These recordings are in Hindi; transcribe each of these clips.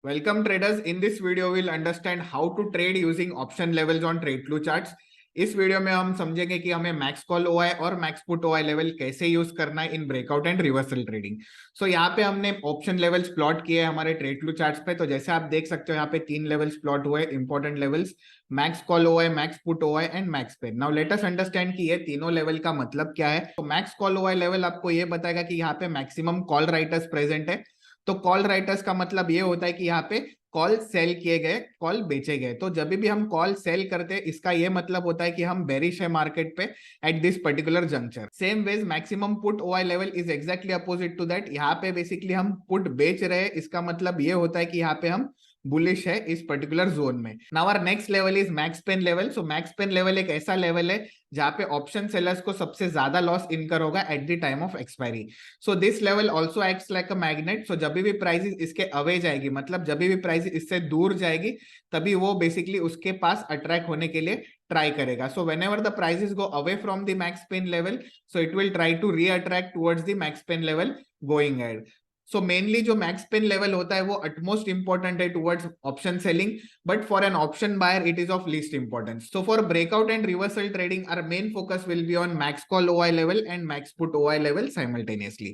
Welcome traders. In this video, we'll understand how to trade using option levels on TradeFlow charts. इस वीडियो में हम समझेंगे कि हमें मैक्स कॉल ओआई और मैक्स पुट ओआई लेवल कैसे यूज करना है इन ब्रेकआउट एंड रिवर्सल ट्रेडिंग। सो यहाँ पे हमने ऑप्शन लेवल्स प्लॉट किए हैं हमारे ट्रेडफ्लो चार्ट्स पे। तो जैसे आप देख सकते हो यहाँ पे 3 लेवल्स प्लॉट हुए important levels, max call OI, max put OI and max pain. Now let us understand कि ये तीनों लेवल का मतलब क्या है। तो मैक्स कॉल ओआई लेवल आपको ये बताएगा कि यहाँ पे मैक्सिमम कॉल राइटर्स प्रेजेंट है। तो कॉल राइटर्स का मतलब ये होता है कि यहाँ पे कॉल सेल किए गए, कॉल बेचे गए। तो जब भी हम कॉल सेल करते हैं इसका ये मतलब होता है कि हम बेरिश है मार्केट पे at this particular juncture. Same ways maximum put OI level is exactly opposite to that. यहाँ पे बेसिकली हम पुट बेच रहे हैं, इसका मतलब ये होता है कि यहाँ पे हम बुलिश है इस पर्टिकुलर जोन में। Now our next level is max pain level. So max pain level एक ऐसा लेवल है जहां पे ऑप्शन सेलर्स को सबसे ज्यादा लॉस इनकर होगा at the time of expiry. So this level also acts like a magnet. सो जब भी प्राइसेस इसके अवे जाएगी, मतलब जब भी प्राइसेस इससे दूर जाएगी, तभी वो बेसिकली उसके पास अट्रैक्ट होने के लिए ट्राई करेगा। So whenever the prices go away from the max pain level, so it will try to re attract towards the max pain level going ahead. So mainly जो मैक्स पेन लेवल होता है वो अटमोस्ट इंपॉर्टेंट है towards option selling, but for an option buyer it is of least importance. So for breakout and reversal trading our main focus will be on max call OI level and max put OI level simultaneously.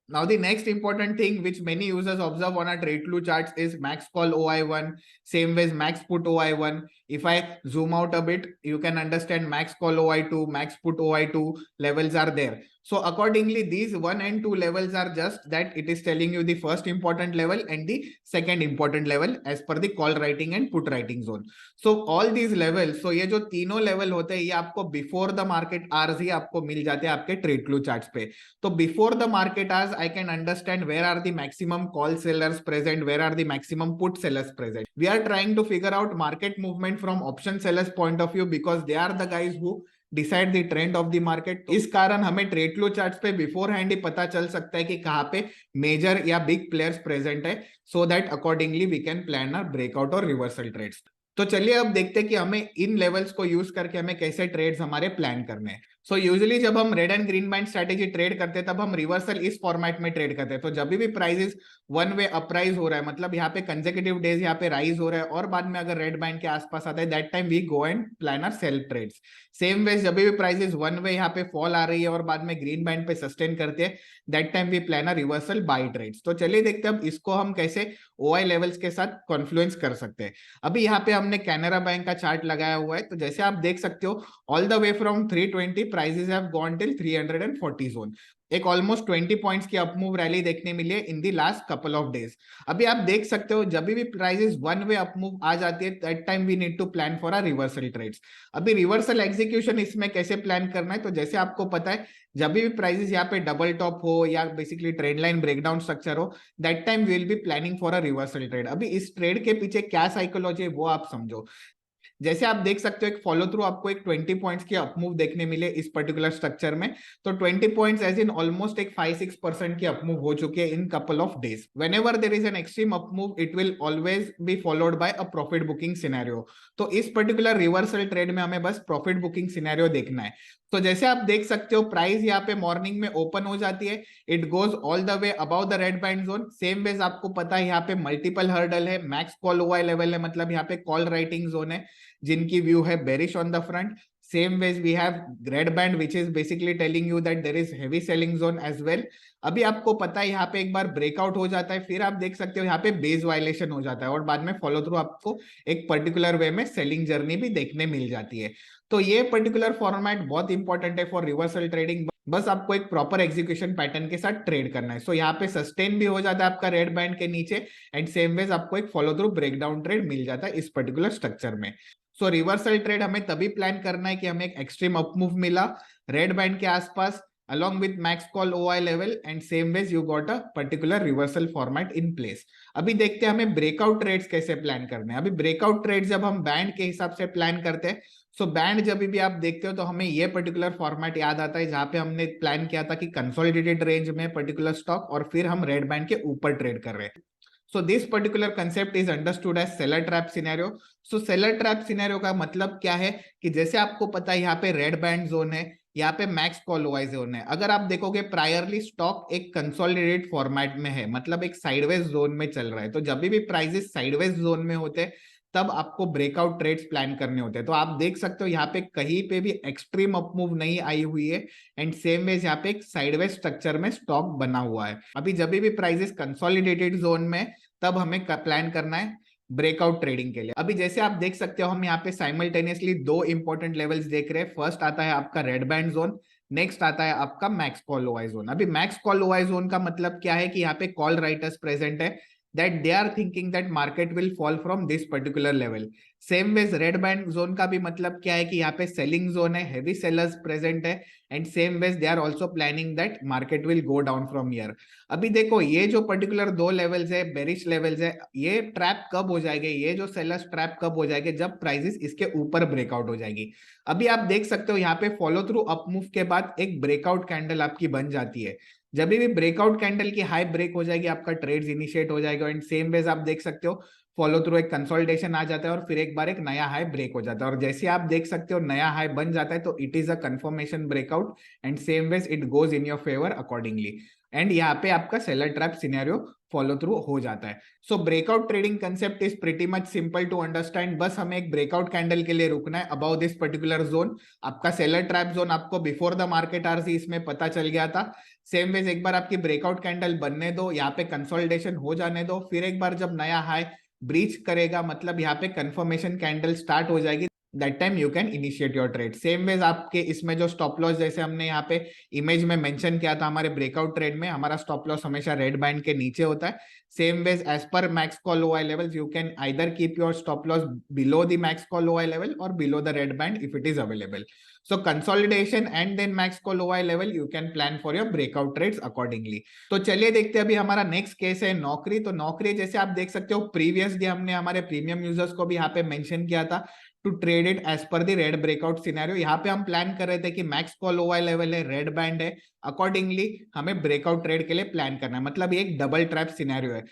Now the next important thing which many users observe on our TradeFlow charts is max call OI1, same way as max put OI1. If I zoom out a bit, you can understand max call OI2, max put OI2 levels are there. So accordingly, these 1 and 2 levels are just that it is telling you the first important level and the second important level as per the call writing and put writing zone. So all these levels, so ये जो तीनों लेवल होते हैं ये आपको बिफोर द मार्केट आवर्स ही आपको मिल जाते हैं आपके TradeFlow चार्ट्स पे। तो before the market hours I can understand where are the maximum call sellers present, where are the maximum put sellers present. We are trying to figure out market movement from option sellers point of view because they are the guys who decide the trend of the market. इस कारण हमें ट्रेडफ्लो चार्ट्स पे बिफोर हैंड ही पता चल सकता है कि कहाँ पे मेजर या बिग प्लेयर्स प्रेजेंट है, so that accordingly we can plan our breakout और रिवर्सल ट्रेड्स। तो चलिए अब देखते हैं कि हमें इन लेवल्स को यूज करके हमें कैसे ट्रेड्स हमारे प्लान करने हैं। सो यूजुअली जब हम red and green band strategy trade करते हैं तब हम रिवर्सल इस फॉर्मेट में ट्रेड करते हैं। तो जब भी प्राइसेस वन वे अपराइज हो रहा है, मतलब यहाँ पे कंसेक्यूटिव डेज यहाँ पे राइज हो रहा है और बाद में अगर रेड बैंड के आसपास आता है, that time we go and plan our sell trades. Same way जब भी प्राइसेस वन वे यहाँ पे फॉल आ रही है और बाद में ग्रीन बैंड पे सस्टेन करते हैं, that time we plan a reversal buy trades. तो चलिए देखते हैं अब इसको हम कैसे ओआई लेवल्स के साथ कॉन्फ्लुएंस कर सकते हैं। अभी यहाँ पे हमने कैनरा बैंक का चार्ट लगाया हुआ है। तो जैसे आप देख सकते हो all the way from 320 prices have gone till 340 zone. एक ऑलमोस्ट 20 पॉइंट्स की अपमूव रैली देखने मिली है in the last couple of days. अभी आप देख सकते हो जब भी प्राइसेस वन वे अपमूव आ जाती है, that time we need to plan for a reversal trades. अभी रिवर्सल एग्जीक्यूशन इसमें कैसे प्लान करना है, तो जैसे आपको पता है जब भी प्राइसेस यहाँ पे डबल टॉप हो या basically trend line breakdown structure हो, that time we will be planning for a reversal trade. अभी इस ट्रेड के पीछे क्या साइकोलॉजी है वो आप समझो। जैसे आप देख सकते हो एक फॉलो थ्रू आपको एक 20 पॉइंट्स की अपमूव देखने मिले इस पर्टिकुलर स्ट्रक्चर में। तो 20 पॉइंट्स एज इन ऑलमोस्ट एक 5-6% की अपमूव हो चुकी है in couple of days. Whenever there is an extreme upmove it will always be followed by a profit booking scenario. तो इस पर्टिकुलर रिवर्सल ट्रेड में हमें बस प्रॉफिट बुकिंग सिनेरियो देखना है। तो जैसे आप देख सकते हो प्राइस यहाँ पे मॉर्निंग में ओपन हो जाती है, it goes all the way above the red band zone. Same ways आपको पता है यहाँ पे मल्टीपल हर्डल है, मैक्स कॉल ओआई लेवल है, मतलब यहाँ पे कॉल राइटिंग जोन है जिनकी व्यू है bearish on the front. Same ways we have red band which is basically telling you that there is heavy selling zone as well. अभी आपको पता है यहाँ पे एक बार ब्रेकआउट हो जाता है, फिर आप देख सकते हो यहाँ पे बेस वायलेशन हो जाता है और बाद में फॉलो थ्रू आपको एक पर्टिकुलर वे में सेलिंग जर्नी भी देखने मिल जाती है। तो ये पर्टिकुलर फॉर्मेट बहुत इंपॉर्टेंट है फॉर रिवर्सल ट्रेडिंग। बस आपको एक प्रॉपर एग्जीक्यूशन पैटर्न के साथ ट्रेड करना है। सो यहाँ पे सस्टेन भी हो जाता है आपका रेड बैंड के नीचे एंड सेम वेज आपको एक फॉलो थ्रू ब्रेकडाउन ट्रेड मिल जाता है इस पर्टिकुलर स्ट्रक्चर में। सो रिवर्सल ट्रेड हमें तभी प्लान करना है कि हमें एक एक्सट्रीम अपमूव मिला रेड बैंड के आसपास along with max call OI level and same ways you got a particular reversal format in place। अभी देखते हैं हमें ब्रेकआउट ट्रेड्स कैसे प्लान करने हैं। अभी ब्रेकआउट ट्रेड जब हम बैंड के हिसाब से प्लान करते हैं, सो बैंड जब भी आप देखते हो तो हमें ये पर्टिकुलर फॉर्मेट याद आता है जहां पे हमने प्लान किया था कि कंसोलिडेटेड रेंज में पर्टिकुलर स्टॉक और फिर हम रेड बैंड के ऊपर ट्रेड कर रहे हैं। So this particular concept is understood as seller trap scenario। So seller trap scenario का मतलब क्या है कि जैसे आपको पता है यहाँ पे रेड बैंड जोन है, यहाँ पे मैक्स कॉल ओआई जोन है। अगर आप देखोगे प्रायरली स्टॉक एक कंसोलिडेटेड फॉर्मेट में है, मतलब एक साइडवेज जोन में चल रहा है। तो जब भी प्राइसेस साइडवेज जोन में होते हैं तब आपको ब्रेकआउट ट्रेड्स प्लान करने होते हैं। तो आप देख सकते हो यहाँ पे कहीं पे भी एक्सट्रीम अपमूव नहीं आई हुई है, एंड सेम वेज यहाँ पे एक साइडवेज स्ट्रक्चर में स्टॉक बना हुआ है। अभी जब भी प्राइसेस कंसोलिडेटेड जोन में, तब हमें प्लान करना है ब्रेकआउट ट्रेडिंग के लिए। अभी जैसे आप देख सकते हो हम यहाँ पे साइमल्टेनियसली दो इंपॉर्टेंट लेवल्स देख रहे हैं। फर्स्ट आता है आपका रेड बैंड जोन, नेक्स्ट आता है आपका मैक्स कॉल ओआई जोन। अभी मैक्स कॉल ओआई जोन का मतलब क्या है कि यहाँ पे कॉल राइटर्स प्रेजेंट है that they are thinking that market will fall from this particular level. Same ways red band zone का भी मतलब क्या है कि यहाँ पे सेलिंग जोन है, हेवी सेलर्स प्रेजेंट है, and same ways they are also planning that market will go down from here. अभी देखो ये जो पर्टिकुलर दो लेवल्स है, बेरिश लेवल्स है, ये ट्रैप कब हो जाएंगे, ये जो सेलर्स ट्रैप कब हो जाएंगे, जब प्राइसेस इसके ऊपर ब्रेकआउट हो जाएगी। अभी आप देख सकते हो यहाँ पे फॉलो थ्रू अपमूव के बाद एक ब्रेकआउट कैंडल आपकी बन जाती है। जब भी ब्रेकआउट कैंडल की हाई ब्रेक हो जाएगी आपका ट्रेड्स इनिशिएट हो जाएगा, एंड सेम वेज आप देख सकते हो फॉलो थ्रू एक कंसोलिडेशन आ जाता है और फिर एक बार एक नया हाई ब्रेक हो जाता है। और जैसे आप देख सकते हो नया हाई बन जाता है तो it is a confirmation breakout, and same ways it goes in your favour accordingly, and यहाँ पे आपका seller trap scenario follow through हो जाता है। So breakout trading concept is pretty much simple to understand. बस हमें एक ब्रेकआउट कैंडल के लिए रुकना है अबाउ दिस पर्टिकुलर जोन। आपका सेलर ट्रैप जोन आपको बिफोर द मार्केट आवर्स इसमें पता चल गया था। सेम वेज एक बार आपकी ब्रेकआउट कैंडल बनने दो, यहाँ पे कंसोलिडेशन हो जाने दो, फिर एक बार जब नया हाई ब्रीच करेगा, मतलब यहाँ पे कंफर्मेशन कैंडल स्टार्ट हो जाएगी, that time you can initiate your trade. Same ways आपके इसमें जो स्टॉप लॉस जैसे हमने यहाँ पे इमेज में मेंशन किया था, हमारे ब्रेकआउट ट्रेड में हमारा स्टॉप लॉस हमेशा रेड बैंड के नीचे होता है। सेम वेज एज पर max call OI levels you can either keep your stop loss below the max call OI level और below the red band if it is available. So consolidation and then max call OI level you can plan for your breakout trades accordingly. तो चलिए देखते हैं अभी हमारा नेक्स्ट केस है नौकरी। तो नौकरी जैसे आप देख सकते हो प्रीवियस डे हमने हमारे प्रीमियम यूजर्स को भी यहाँ पे मेंशन किया था to trade it as per the red breakout scenario. यहाँ पे हम प्लान कर रहे थे कि मैक्स कॉल ओआई लेवल है, रेड बैंड है, अकॉर्डिंगली हमें ब्रेकआउट ट्रेड के लिए प्लान करना है, मतलब ये एक डबल ट्रैप सिनेरियो है।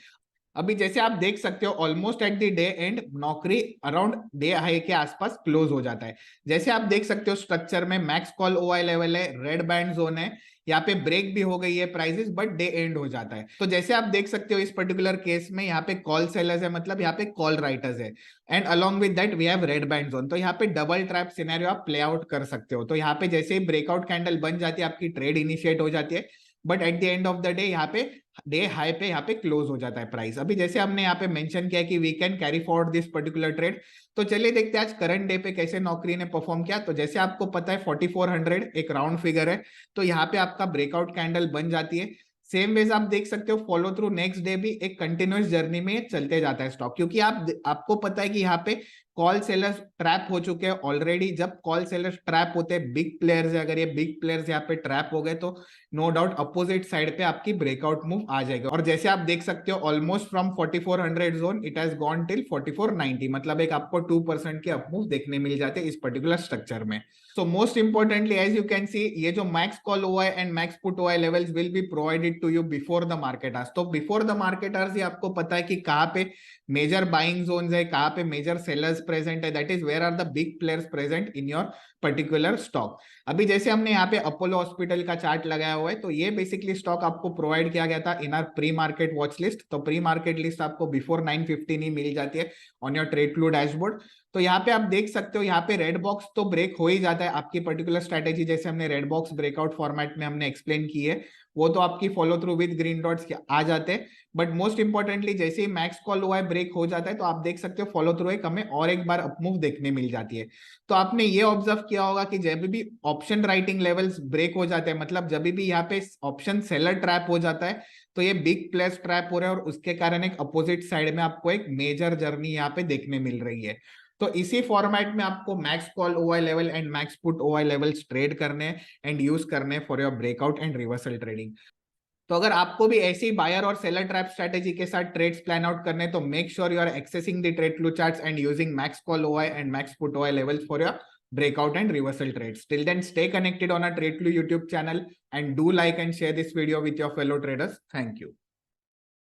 अभी जैसे आप देख सकते हो almost at the day and नौकरी अराउंड डे हाई के आसपास क्लोज हो जाता है। जैसे आप देख सकते हो स्ट्रक्चर में मैक्स कॉल ओआई लेवल है, रेड बैंड जोन है, यहाँ पे ब्रेक भी हो गई है प्राइसेस, बट डे एंड हो जाता है। तो जैसे आप देख सकते हो इस पर्टिकुलर केस में यहाँ पे कॉल सेलर्स है, मतलब यहाँ पे कॉल राइटर्स है, and along with that we have red band zone. तो यहाँ पे डबल ट्रैप सिनेरियो आप प्ले आउट कर सकते हो। तो यहाँ पे जैसे ही ब्रेकआउट कैंडल बन जाती है आपकी ट्रेड इनिशिएट हो जाती है, but at the end of the day यहाँ पे डे हाई पे यहाँ पे क्लोज हो जाता है प्राइस। अभी जैसे हमने यहाँ पे मेंशन किया कि we can carry forward this particular trade. तो चलिए देखते हैं आज करंट डे पे कैसे नौकरी ने परफॉर्म किया। तो जैसे आपको पता है 4400 एक राउंड फिगर है, तो यहाँ पे आपका ब्रेकआउट कैंडल बन जाती है। सेम वेज आप देख सकते हो फॉलो थ्रू नेक्स्ट डे भी एक कंटिन्यूअस जर्नी में चलते जाता है स्टॉक, क्योंकि आपको पता है कि यहाँ पे कॉल सेलर्स ट्रैप हो चुके हैं ऑलरेडी। जब कॉल सेलर्स ट्रैप होते हैं, बिग प्लेयर्स है, अगर ये बिग प्लेयर्स यहाँ पे ट्रैप हो गए तो नो डाउट अपोजिट साइड पे आपकी ब्रेकआउट मूव आ जाएगा। और जैसे आप देख सकते हो almost from 4400 zone it has gone till 4490, मतलब एक आपको 2% के अपमूव देखने मिल जाते हैं इस पर्टिकुलर स्ट्रक्चर में। So most importantly as you can see ये जो max call OI and max put OI levels will be provided to you before the market hours. तो बिफोर द मार्केट आवर्स ये आपको पता है कि कहाँ पे मेजर बाइंग जोन्स है, कहाँ पे मेजर सेलर्स प्रेजेंट है, that is where are the big players present in your particular stock. अभी जैसे हमने यहाँ पे अपोलो हॉस्पिटल का चार्ट लगाया हुआ है, तो ये बेसिकली स्टॉक आपको प्रोवाइड किया गया था इन are pre market watch list. तो प्री मार्केट लिस्ट आपको बिफोर 9:15 ही मिल जाती है ऑन योर ट्रेडफ्लो डैशबोर्ड। तो यहाँ पे आप देख सकते हो यहाँ पे रेड बॉक्स तो ब्रेक हो ही जाता है आपकी पर्टिकुलर स्ट्रेटेजी, जैसे हमने रेड बॉक्स ब्रेकआउट फॉर्मेट में हमने एक्सप्लेन की है, वो तो आपकी follow through with green dots आ जाते हैं। बट मोस्ट इंपॉर्टेंटली जैसे ही मैक्स कॉल ओआई ब्रेक हो जाता है तो आप देख सकते हो फॉलो थ्रू एक हमें और एक बार अपमूव देखने मिल जाती है। तो आपने ये ऑब्जर्व किया होगा कि जब भी ऑप्शन राइटिंग लेवल्स ब्रेक हो जाते हैं, मतलब जब भी यहाँ पे ऑप्शन सेलर ट्रैप हो जाता है, तो ये बिग प्लेयर्स ट्रैप हो रहे हैं और उसके कारण एक अपोजिट साइड में आपको एक मेजर जर्नी यहाँ पे देखने मिल रही है। तो इसी फॉर्मेट में आपको max call OI level and max put OI levels trade करने एंड यूज करने for your breakout and reversal trading. तो अगर आपको भी ऐसी बायर और सेलर ट्रैप स्ट्रेटेजी के साथ ट्रेड्स प्लान आउट करने, तो make sure you are accessing the trade flow charts and using max call OI and max put OI levels for your breakout and reversal trades. Till then, stay connected on our TradeFlow YouTube channel and do like and share this video with your fellow traders. Thank you.